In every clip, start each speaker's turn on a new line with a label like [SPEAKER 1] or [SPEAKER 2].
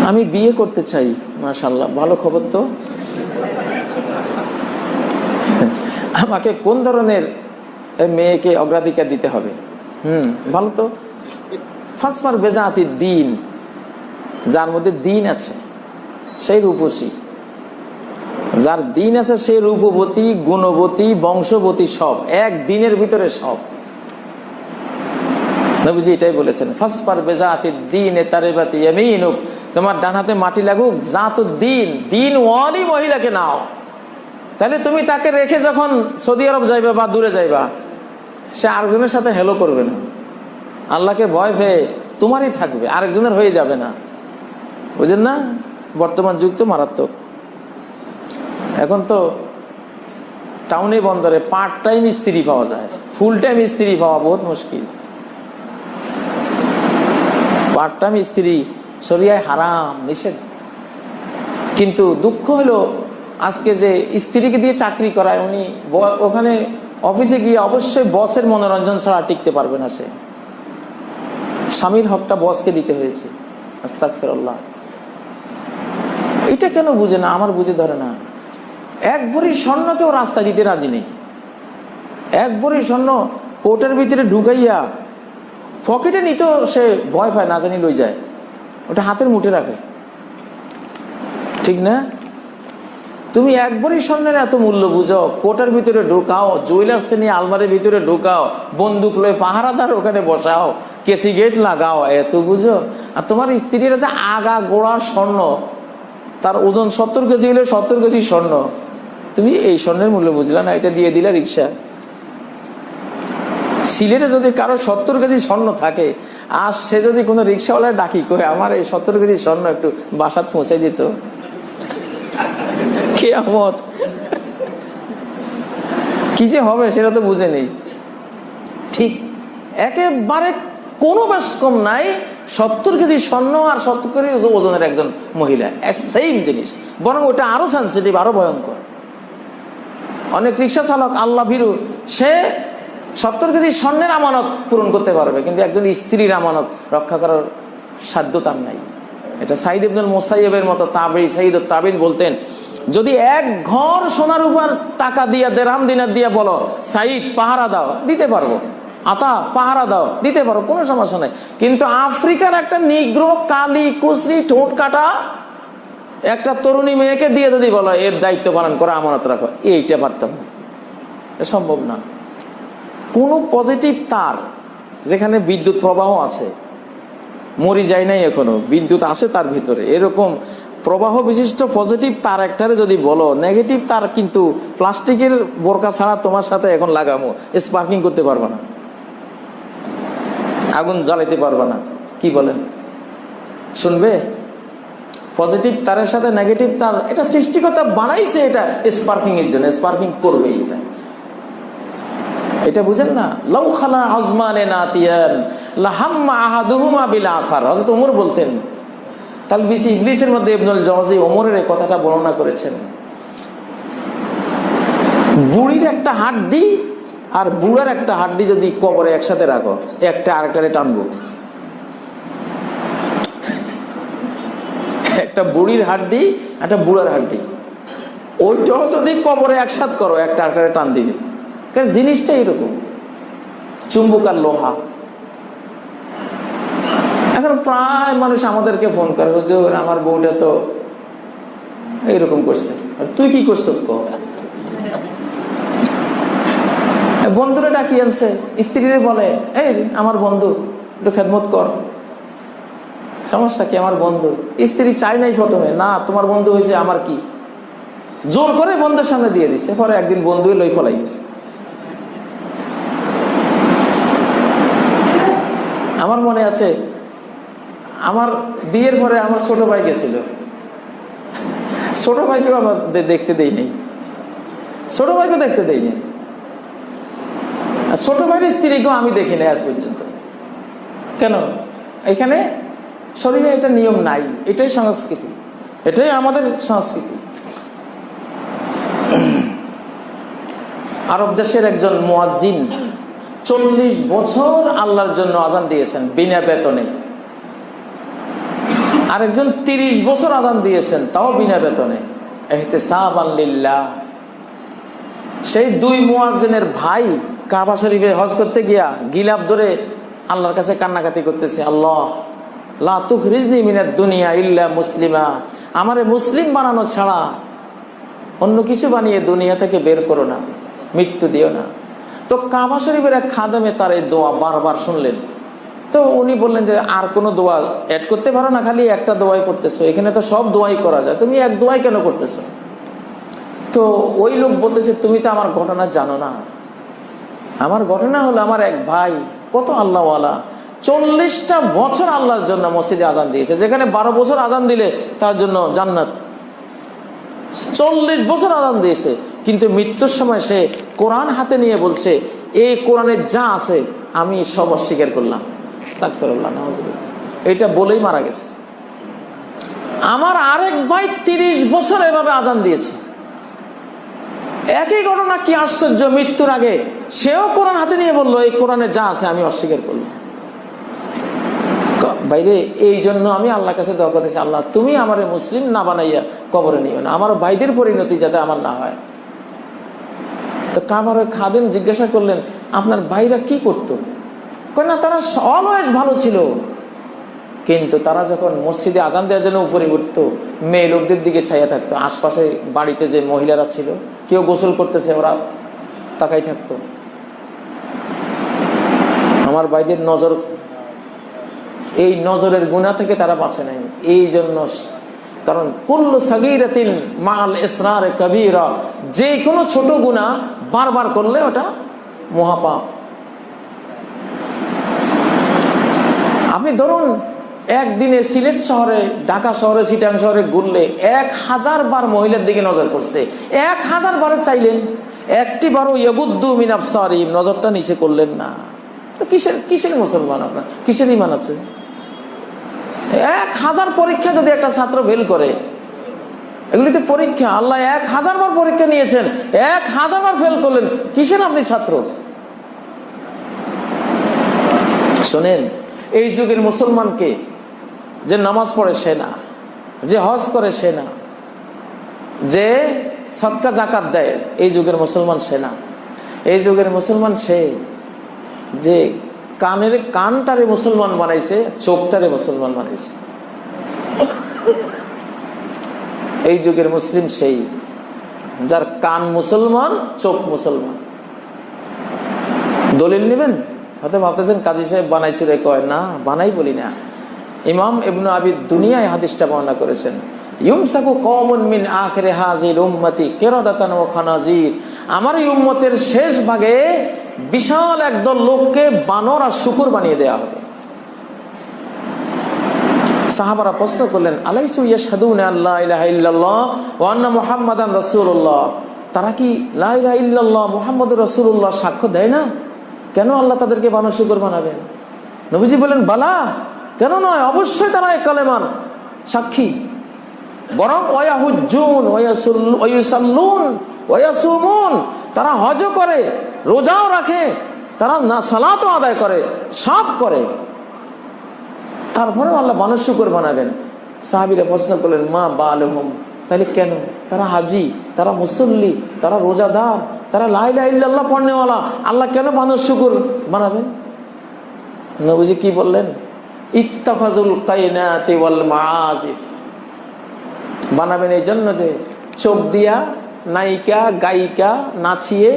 [SPEAKER 1] আমি বিয়ে করতে চাই। মাশাআল্লাহ, ভালো খবর তো। আমাকে কোন ধরনের মেয়েকে অগ্রাধিকার দিতে হবে? ভালো তো। ফাসমার বেজাতি দিন, যার মধ্যে দিন আছে সেই রূপসী, যার দিন আছে সে রূপবতী, গুণবতী, বংশবতী, সব এক দিনের ভিতরে সব। নবীজি এটাই বলেছেন, ফাসফার বেজাতি দিনে তারিবাতি ইয়ামিনুক, তোমার ডান হাতে মাটি লাগুক জাতুদ্দিন, দিন ওয়ালি মহিলাকে নাও। তাহলে তুমি তাকে রেখে যখন সৌদি আরব যাইবা বা দূরে যাইবা, সে আরেকজনের সাথে হেলো করবে না, আল্লাহকে ভয় পেয়ে তোমারই থাকবে, আরেকজনের হয়ে যাবে না। বুঝেন না? বর্তমান যুগ তো মারাত্মক। এখন তো টাউনে বন্দরে পার্ট টাইম স্ত্রী পাওয়া যায়, ফুল টাইম স্ত্রী পাওয়া বহুত মুশকিল। পার্ট টাইম স্ত্রী শরিয়ায় হারাম, নিষেধ। কিন্তু দুঃখ হলো আজকে যে স্ত্রীকে দিয়ে চাকরি করায়, উনি ওখানে অফিসে গিয়ে অবশ্যই বসের মনোরঞ্জন ছাড়া টিকতে পারবে না। সে স্বামীর হকটা বসকে দিতে হয়েছে। আস্তাগফিরুল্লাহ। এটা কেন বুঝে না? আমার বুঝে ধরে না। এক ভরি স্বর্ণকেও রাস্তা দিতে রাজি নেই। এক ভরি স্বর্ণ কোটের ভিতরে ঢুকাইয়া পকেটে নিতেও সে ভয় পায়, না জানি লই যায়, ওটা হাতের মুঠে রাখে। ঠিক না? তুমি এক ভরি স্বর্ণের এত মূল্য বুঝো, কোটার ভিতরে ঢুকাও, জুয়েলার্স নিয়ে আলমারির ভিতরে ঢুকাও, বন্দুক লয়ে পাহারাদার ওখানে বসাও, কেসি গেট লাগাও, এত বুঝো। আর তোমার স্ত্রীরা যে আগা গোড়া স্বর্ণ, তার ওজন 70 কেজি হলে 70 কেজি স্বর্ণ, তুমি এই স্বর্ণের মূল্য বুঝলা না, এটা দিয়ে দিলা রিক্সা। সিলেটে যদি কারো 70 কেজি স্বর্ণ থাকে, আর সে যদি কোনো রিক্সাওয়ালা ডাকি কয়ে আমার এই 70 কেজি স্বর্ণ একটু বাসাত পৌঁছে দিত, কিয়ামত কি যে হবে সেটা তো বুঝে নেই। ঠিক একেবারে কোনো বেশ কম নাই 70 কেজি স্বর্ণ আর 70 কেজি ওজনের একজন মহিলা, সেম জিনিস, বরং ওটা আরো সেন্সিটিভ, আরো ভয়ঙ্কর। অনেক রিক্সা চালক আল্লাহ ভীরু, সে 70 কেজি স্বর্ণের আমানত পূরণ করতে পারবে, কিন্তু একজন স্ত্রীর আমানত রক্ষা করার সাধ্য তার নাই। এটা সাইদ ইবনুল মুসাইয়্যিবের মতো তাবেঈ, সাইয়্যিদুত তাবেঈন বলতেন, যদি এক ঘর সোনার উপর টাকা দিয়া, দেরহাম দিনার দিয়া বলো সাইদ পাহারা দাও, দিতে পারবো, আতা পাহারা দাও, দিতে পারো, কোনো সমস্যা নাই। কিন্তু আফ্রিকার একটা নিগ্রো, কালি কুচরি, ঠোঁট কাটা একটা তরুণী মেয়েকে দিয়ে যদি বলো এর দায়িত্ব পালন করো, আমানত রাখো, এইটা পারতাম না, সম্ভব না। কোন পজিটিভ তার যেখানে বিদ্যুৎ প্রবাহ আছে, মরি যায় নাই এখনো, বিদ্যুৎ আছে তার ভিতরে, এরকম প্রবাহ বিশিষ্ট পজিটিভ তার একটারে যদি বলো, নেগেটিভ তার কিন্তু প্লাস্টিকের বোরকা ছাড়া তোমার সাথে এখন লাগামো, স্পার্কিং করতে পারবে না, আগুন জ্বালাইতে পারবে না। কি বলেন? শুনবে? পজিটিভ তারের সাথে নেগেটিভ তার, এটা সৃষ্টিকর্তা বানাইছে, এটা স্পার্কিং এর জন্য, স্পার্কিং করবে। এটা বুঝেন না? লাউ খালা আজমানে নাতিয়ান লাহাম্মা আহাদুহুমা বিল আখার। হযরত ওমর বলতেন, তালবিস ইবলিসের মধ্যে ইবনুল জাওজি ওমরের এই কথাটা বর্ণনা করেছেন, বুড়ির একটা হাড্ডি আর বুড়ার একটা হাড্ডি যদি কবরে একসাথে রাখো, একটা আরেকটারে টানবো। একটা বুড়ির হাড্ডি, একটা বুড়ার হাড্ডি, ওইটাও যদি কবরে একসাথ করো, একটা আরেকটারে টান দিবে। কারণ জিনিসটা এরকম, চুম্বক আর লোহা। এখন প্রায় মানুষ আমাদেরকে ফোন করে, হুজুর আমার বউটা তো এইরকম করছে, আর তুই কি করছ? বন্ধুরা ডাকি আনছে, স্ত্রীরে বলে এই আমার বন্ধু একটু খেদমত কর। সমস্যা কি? আমার বন্ধু। স্ত্রী চাই নাই প্রথমে, না তোমার বন্ধু হয়েছে আমার কি, জোর করে বন্ধুর সামনে দিয়ে দিছে। পরে একদিন বন্ধু লই ফলাই গেছে। আমার মনে আছে, আমার বিয়ের পরে আমার ছোট ভাই গেছিল, ছোট ভাইকেও আমার দেখতে দেই নাই, ছোট ভাইকে দেখতে দেই নাই, ছোট ভাইয়ের স্ত্রীকেও আমি দেখি নাই আজ পর্যন্ত। কেন? এখানে শরীরে এটা নিয়ম নাই, এটাই সংস্কৃতি, এটাই আমাদের সংস্কৃতি। আরব দেশের একজন মুয়াজ্জিন 40 বছর আল্লাহর জন্য আযান দিয়েছেন বিনা বেতনে। আরেকজন 30 বছর আযান দিয়েছেন, তাও বিনা বেতনে, ইহতিসাবান লিল্লাহ। সেই 2 মুয়াজ্জিনের ভাই কাবা শরীফে হজ করতে গিয়া গিলাফ ধরে আল্লাহর কাছে কান্নাকাটি করতেছে, আল্লাহ লা তুখরিজনি মিনাদ দুনিয়া ইল্লা মুসলিমা, আমারে মুসলিম বানানো ছাড়া অন্য কিছু বানিয়ে দুনিয়া থেকে বের করো না, মৃত্যু দিও না। তো কাবা শরীফের এক খাদেমে তার এই দোয়া বারবার শুনলেন। তো উনি বললেন যে আর কোনো দোয়া অ্যাড করতে পারো না, খালি একটা দোয়াই করতেছো, এখানে তো সব দোয়াই করা যায়, তুমি এক দোয়াই কেন করতেছো? তো ওই লোক বলতেছে, তুমি তো আমার ঘটনা জানো না। আমার ঘটনা হলো, আমার এক ভাই কত আল্লাহওয়ালা, 40টা বছর আল্লাহর জন্য মসজিদে আযান দিয়েছে, যেখানে 12 বছর আযান দিলে তার জন্য জান্নাত। 40 বছর আযান দিয়েছে, কিন্তু মৃত্যুর সময় সে কোরআন হাতে নিয়ে বলছে, এই কোরআনে যা আছে আমি সব অস্বীকার করলাম, আস্তাগফিরুল্লাহ, নাউযুবিল্লাহ, এটা বলেই মারা গেছে। আমার আরেক ভাই 30 বছর এভাবে আযান দিয়েছে, একই ঘটনা। কি আশ্চর্য, মৃত্যুর আগে সেও কোরআন হাতে নিয়ে বললো, এই কোরআনে যা আছে আমি অস্বীকার করলাম। বাইরে এই জন্য আমি আল্লাহর কাছে দোয়া করতেছি, আল্লাহ তুমি আমারে মুসলিম না বানাইয়া কবরে নিও না, আমার ভাইদের পরিণতি যাতে আমার না হয়। তো কাবার খাদেম জিজ্ঞাসা করলেন, আপনার ভাইরা কি করতো? কয় না, তারা অলওয়েজ ভালো ছিল, কিন্তু তারা যখন মসজিদে আযান দেওয়ার জন্য উপরে উঠতো, মেয়ে লোকদের দিকে ছাইয়া থাকতো, আশপাশে বাড়িতে যে মহিলারা ছিল কেউ গোসল করতেছে ওরা তাকাই থাকতো। আমার ভাইদের নজর, এই নজরের গুনাহ থেকে তারা বাঁচে নাই। এই জন্য, কারণ কুল্লু সাগীরাতিন মাআল ইসরার কবীরা, যে কোনো ছোট গুনাহ বারবার করলে ওটা মহাপাপ। আপনি ধরুন একদিনে সিলেট শহরে, ঢাকা শহরে, চিটাং শহরে ঘুরলে 1000 বার মহিলার দিকে নজর করছে, 1000 বারে চাইলেন, একটি বারও ইয়াগুদ্দু মিন আবসারিহিম, নজরটা নিচে করলেন না। তো কিসের মুসলমান আপনার, কিসের ঈমান আছে? 1000 পরীক্ষা যদি একটা ছাত্র ফেল করে, এগুলিতে পরীক্ষা, আল্লাহ 1000 বার পরীক্ষা নিয়েছেন, 1000 বার ফেল করলেন, কিসের আপনি ছাত্র? শোনেন, এই যুগের মুসলমানকে, যে নামাজ পড়ে সে না, যে হজ করে সে না, যে সদকা যাকাত দেয়, এই যুগের মুসলমান সে না। এই যুগের মুসলমান সে যে কানটারে মুসলমান বানাইছে, চোখটারে মুসলমান বানাইছে। এই যুগের মুসলিম সেই যার কান মুসলমান, চোখ মুসলমান। দলিল নেবেন, হয়তো ভাবতেছেন কাজী সাহেব বানাইছিল, কয় না, বানাই বলি না। ইমাম ইবনে আবি দুনিয়া এই হাদিসটা বর্ণনা করেছেন, ইউমসাকু কওমুন মিন আখিরি হাযিল উম্মতি কিরাদাতান ওয়া খানাজির, আমার এই উম্মতের শেষ ভাগে বিশাল একদল লোককে বানর আর শূকর বানিয়ে দেয়া হবে। সাহাবারা প্রশ্ন করলেন, আলাইসু ইয়াশহাদুনা আল্লা ইলাহা ইল্লাল্লাহ ওয়া আন্না মুহাম্মাদান রাসূলুল্লাহ, তারা কি লা ইলাহা ইল্লাল্লাহ মুহাম্মাদুর রাসূলুল্লাহ সাক্ষ্য দেয় না? কেন আল্লাহ তাদেরকে বানর শূকর বানাবেন? নবীজি বলেন, বালা, কেন নয়, অবশ্যই তারা এই কালেমার সাক্ষী। বরং ওয়ায়াহুজ্জুন ওয়ায়ুসাল্লুন ওয়ায়াসুমুন, তারা হজও করে, রোজাও রাখে, তারা না সালাতও আদায় করে, সব করে, তারপরেও আল্লাহ বানর শূকর বানাবেন। সাহাবীরা প্রশ্ন করলেন, মা বালুহুম, তাহলে কেন? তারা হাজি, তারা মুসল্লি, তারা রোজাদার, তারা লা ইলাহা ইল্লাল্লাহ পড়নেওয়ালা, আল্লাহ কেন বানর শূকর বানাবেন? নবীজি কি বললেন? ইত্তাখাযুল কায়নাতি ওয়াল মাআজিফ, বানাবেন এই জন্য যে চোখ দিয়া নায়িকা, গায়িকা, নাচিয়ে,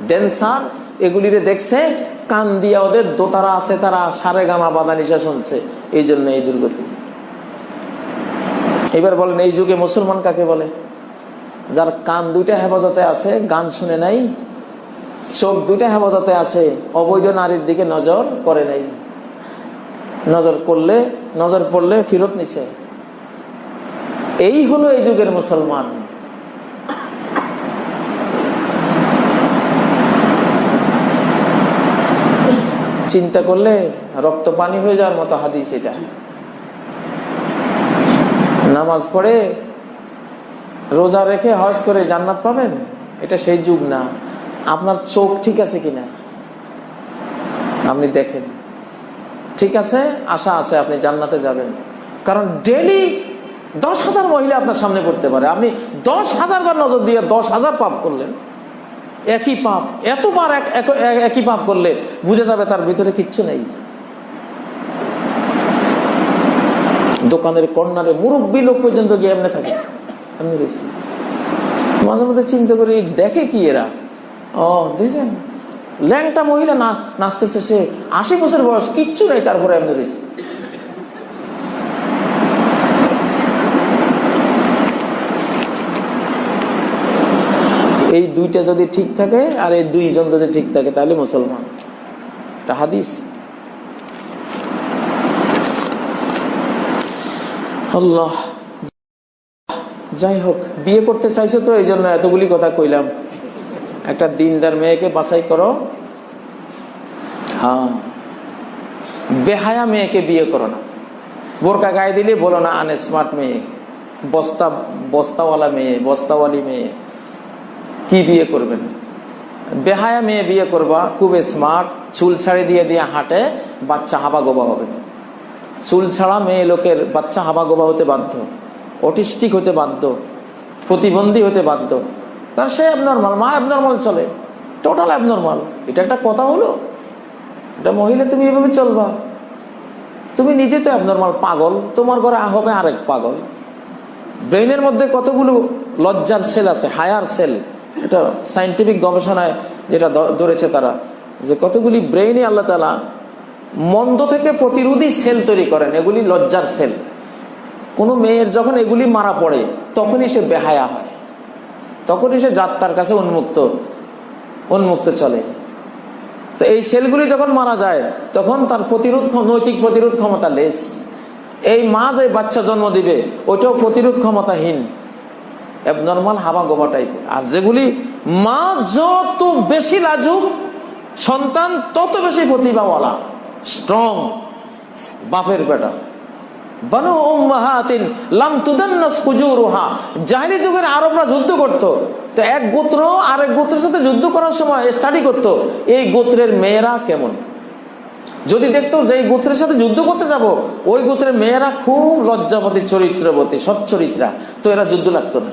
[SPEAKER 1] ড্যান্সার এগুলিরে দেখছে, কান দিয়া ওদের দোতারা আছে, তারা সারে গামা বাদানিশা শুনছে, এই জন্য এই দুর্গতি। এবার বলেন, এই যুগে মুসলমান কাকে বলে? যার কান দুইটা হেফাজতে আছে, গান শুনে নাই, চোখ দুইটা হেফাজতে আছে, অবৈধ নারীর দিকে নজর করে নাই, নজর পড়লে ফিরত নিছে। এই হলো এই যুগের মুসলমান। চিন্তা করলে রক্ত পানি হয়ে যাওয়ার মতো হাদিস এটা। নামাজ পড়ে, রোজা রেখে হজ করে জান্নাত পাবেন, এটা সেই যুগ না। আপনার চোখ ঠিক আছে কিনা আপনি দেখেন, ঠিক আছে, আশা আছে আপনি জান্নাতে যাবেন, কারণ ডেলি 10,000 মহিলা আপনার সামনে পড়তে পারে। আপনি 10,000 বার নজর দিয়ে 10,000 পাপ করলেন, একই পাপ, এতবার একই পাপ করলে বুঝে যাবে তার ভিতরে কিচ্ছু নেই। দোকানের কর্নারে মুরব্বী লোক পর্যন্ত গিয়ে এমনি থাকে, এমনি রয়েছে। মাঝে মধ্যে চিন্তা করি দেখে কি এরা, ও দেখছেন ল্যাংটা মহিলা নাচতেছে, সে 80 বছর বয়স, কিচ্ছু নেই, তারপরে এমনি রয়েছে। এই দুইটা যদি ঠিক থাকে আর এই দুইজন যদি ঠিক থাকে তাহলে মুসলমান। এটা হাদিস। আল্লাহ, যাই হোক, বিয়ে করতে চাইছো তো এই জন্য এতগুলি কথা কইলাম। একটা দিনদার মেয়েকে বাছাই করো, হ্যাঁ, বেহায়া মেয়েকে বিয়ে করো না। বোরকা গায়ে দিলে বলো না আনস্মার্ট মেয়ে, বস্তাওয়ালা মেয়ে, বস্তাওয়ালি মেয়ে। কি বিয়ে করবেন? বেহায়া মেয়ে বিয়ে করবা, খুব স্মার্ট, চুল ছাড়ি দিয়ে দিয়ে হাঁটে, বাচ্চা হাবা গোবা হবে। চুল ছাড়া মেয়ে লোকের বাচ্চা হাবা গোবা হতে বাধ্য, অটিস্টিক হতে বাধ্য, প্রতিবন্ধী হতে বাধ্য, কারণ সে অ্যাবনর্মাল, মা অ্যাবনর্মাল চলে, টোটাল অ্যাবনর্মাল। এটা একটা কথা হলো? এটা মহিলা তুমি এভাবে চলবা? তুমি নিজে তো অ্যাবনর্মাল, পাগল, তোমার ঘরে হবে আরেক পাগল। ব্রেইনের মধ্যে কতগুলো লজ্জার সেল আছে, হায়ার সেল। এটা সায়েন্টিফিক গবেষণায় যেটা ধরেছে তারা, যে কতগুলি ব্রেইনে আল্লাহ তাআলা মন্দ থেকে প্রতিরোধী সেল তৈরি করেন, এগুলি লজ্জার সেল। কোনো মেয়ের যখন এগুলি মারা পড়ে তখনই সে বেহায়া হয়, তখনই সে যাত্রার কাছে উন্মুক্ত চলে। তো এই সেলগুলি যখন মারা যায় তখন তার নৈতিক প্রতিরোধ ক্ষমতা লেস। এই মা যে বাচ্চা জন্ম দিবে ওইটাও প্রতিরোধ ক্ষমতাহীন, অ্যাবনর্মাল, হাবা গোবা টাইপের। আর যেগুলি মা যত বেশি লাজুক, সন্তান তত বেশি প্রতিভাওয়ালা, স্ট্রং, বাপের বেটা। বানু উম্মাহাতিন লাম তুদান্নাস ফুজুরুহা। জাহেলি যুগের আরবরা যুদ্ধ করত, তো এক গোত্র আরেক গোত্রের সাথে যুদ্ধ করার সময় স্টাডি করত এই গোত্রের মেয়েরা কেমন। যদি দেখতো যে এই গোত্রের সাথে যুদ্ধ করতে যাব, ওই গোত্রের মেয়েরা খুব লজ্জাবতী, চরিত্রবতী, সচ্চরিত্রা, তো এরা যুদ্ধ লাগতো না।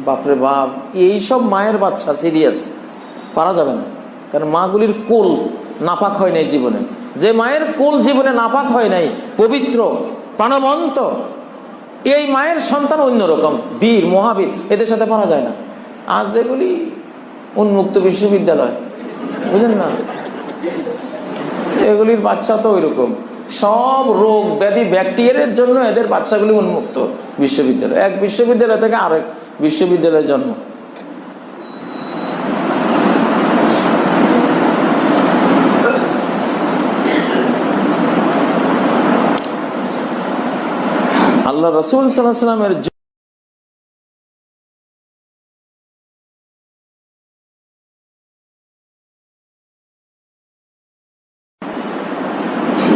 [SPEAKER 1] বাপরে বাপ, এইসব মায়ের বাচ্চা সিরিয়াস পারা যাবে না, কারণ মাগুলির কোল নাপাক হয় নাই জীবনে। যে মায়ের কোল জীবনে নাপাক হয় নাই, পবিত্র, প্রাণবন্ত, এই মায়ের সন্তান অন্যরকম, বীর, মহাবীর, এদের সাথে পারা যায় না। আজ যেগুলি উন্মুক্ত বিশ্ববিদ্যালয়, বুঝলেন না, এগুলির বাচ্চা তো ওইরকম, সব রোগ ব্যাধি ব্যাকটেরিয়ার জন্য এদের বাচ্চাগুলি উন্মুক্ত বিশ্ববিদ্যালয়, এক বিশ্ববিদ্যালয় থেকে আরেক বিশ্ববিদ্যালয়ের জন্ম। আল্লাহ রাসূল সাল্লাল্লাহু আলাইহি ওয়াসাল্লামের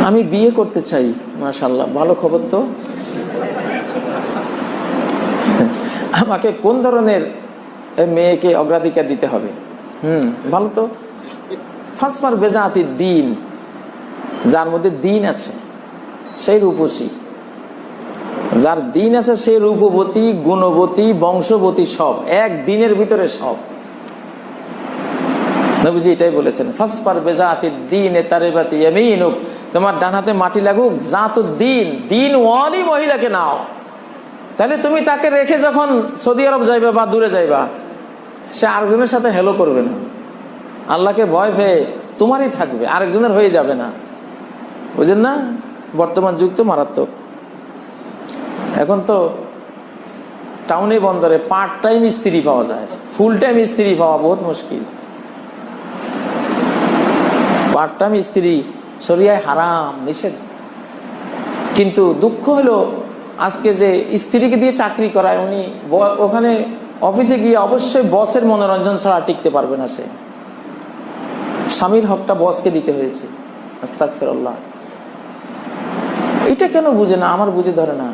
[SPEAKER 1] আমি বিয়ে করতে চাই, মাশাআল্লাহ, ভালো খবর তো। আমাকে কোন ধরনের মেয়েকে অগ্রাধিকার দিতে হবে? ভালো তো। ফাসমার বেজাতি দিন, যার মধ্যে দিন আছে সেই রূপসী, যার দিন আছে সে রূপবতী, গুণবতী, বংশবতী, সব এক দিনের ভিতরে সব। নবীজি এটাই বলেছেন, ফাসপার বেজাতি দিন তারিবাতি ইয়ামিনুক, তোমার ডান হাতে মাটি লাগুক, জাতুদ্দিন, দিন ওয়ালি মহিলাকে নাও। তাহলে তুমি তাকে রেখে যখন সৌদি আরব যাইবা বা দূরে যাইবা, সে আরেকজনের সাথে হেলো করবে না, আল্লাহকে ভয় পেয়ে তোমারই থাকবে, আরেকজনের হয়ে যাবে না। বুঝেন না? বর্তমান যুগ তো মারাত্মক। এখন তো টাউনে বন্দরে পার্ট টাইম স্ত্রী পাওয়া যায়, ফুল টাইম স্ত্রী পাওয়া বহুত মুশকিল। পার্ট টাইম স্ত্রী শরিয়ায় হারাম, নিষেধ। কিন্তু দুঃখ হলো আজকে যে স্ত্রীকে দিয়ে চাকরি করায়, উনি ওখানে অফিসে গিয়ে অবশ্যই বসের মনোরঞ্জন ছাড়া টিকতে পারবে না। সে স্বামীর হকটা বসকে দিতে হয়েছে। আস্তাগফিরুল্লাহ। এটা কেন বুঝে না? আমার বুঝে ধরে না।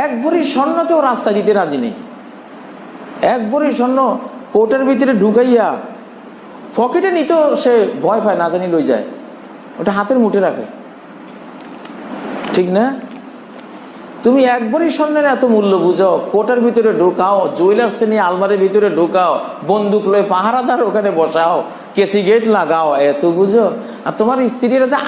[SPEAKER 1] এক ভরি স্বর্ণকেও রাস্তা দিতে রাজি নেই। এক ভরি স্বর্ণ কোটের ভিতরে ঢুকাইয়া পকেটে নিতেও সে ভয় পায়, না জানি লই যায়, ওটা হাতের মুঠে রাখে, ঠিক না? তুমি একবারই স্বর্ণের এত মূল্য বুঝো, কোটার ভিতরে ঢোকাও, জুয়েলার্স নিয়ে আলমারির ভিতরে ঢোকাও, বন্দুক লয়ে পাহারাদার ওখানে বসাও, কেসি গেট লাগাও, এত বুঝো। আর তোমার স্ত্রীরা যে